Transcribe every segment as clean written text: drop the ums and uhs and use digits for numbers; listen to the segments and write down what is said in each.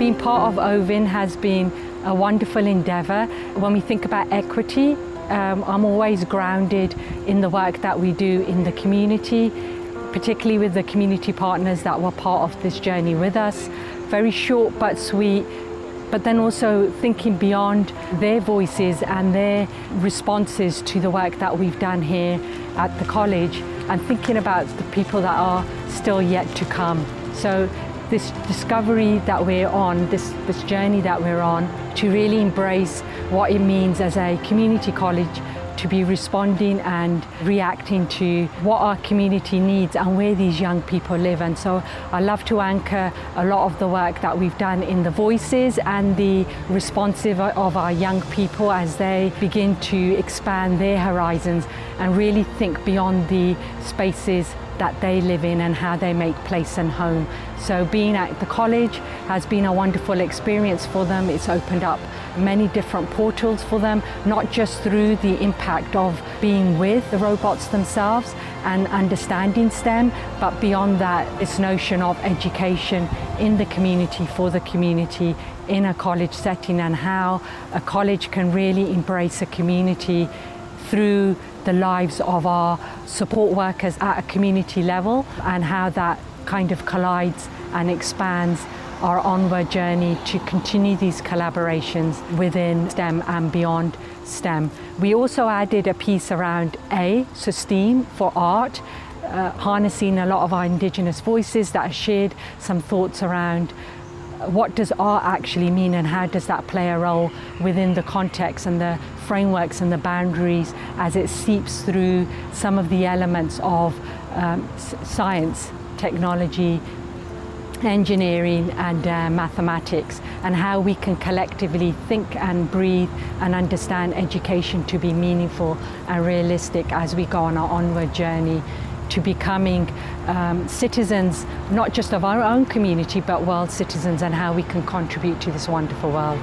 Being part of OVIN has been a wonderful endeavour. When we think about equity, I'm always grounded in the work that we do in the community, particularly with the community partners that were part of this journey with us. Very short but sweet, but then also thinking beyond their voices and their responses to the work that we've done here at the college, and thinking about the people that are still yet to come. So this discovery that we're on, this journey that we're on, to really embrace what it means as a community college to be responding and reacting to what our community needs and where these young people live. And so I love to anchor a lot of the work that we've done in the voices and the responsive of our young people as they begin to expand their horizons and really think beyond the spaces that they live in and how they make place and home. So being at the college has been a wonderful experience for them. It's opened up many different portals for them, not just through the impact of being with the robots themselves and understanding STEM, but beyond that, this notion of education in the community, for the community, in a college setting, and how a college can really embrace a community through the lives of our support workers at a community level, and how that kind of collides and expands our onward journey to continue these collaborations within STEM and beyond STEM. We also added a piece around so STEAM for art, harnessing a lot of our Indigenous voices that have shared some thoughts around what does art actually mean and how does that play a role within the context and the frameworks and the boundaries as it seeps through some of the elements of science, technology, engineering and mathematics, and how we can collectively think and breathe and understand education to be meaningful and realistic as we go on our onward journey to becoming citizens, not just of our own community, but world citizens, and how we can contribute to this wonderful world.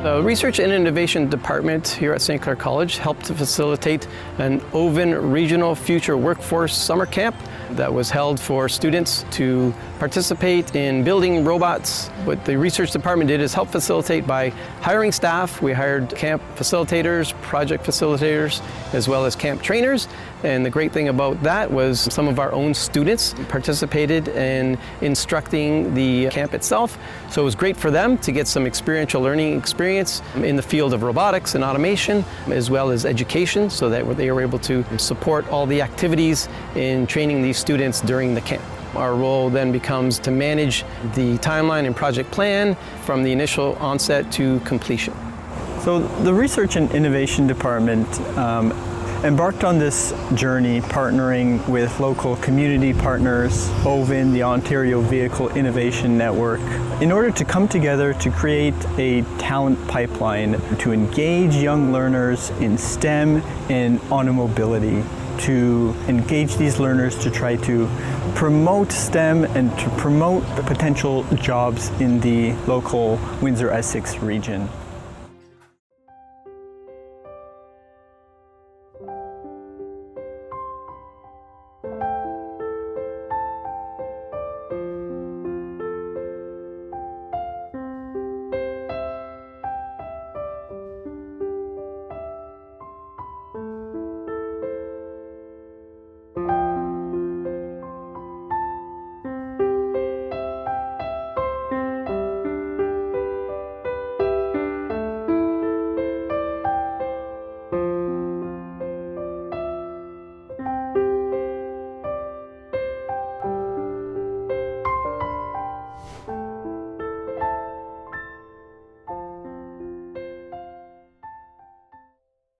The Research and Innovation Department here at St. Clair College helped to facilitate an OVIN Regional Future Workforce Summer Camp that was held for students to participate in building robots. What the research department did is help facilitate by hiring staff. We hired camp facilitators, project facilitators, as well as camp trainers. And the great thing about that was some of our own students participated in instructing the camp itself. So it was great for them to get some experiential learning experience in the field of robotics and automation, as well as education, so that they were able to support all the activities in training these students during the camp. Our role then becomes to manage the timeline and project plan from the initial onset to completion. So the Research and Innovation Department embarked on this journey partnering with local community partners, OVIN, the Ontario Vehicle Innovation Network, in order to come together to create a talent pipeline to engage young learners in STEM and automobility, to engage these learners to try to promote STEM and to promote potential jobs in the local Windsor-Essex region.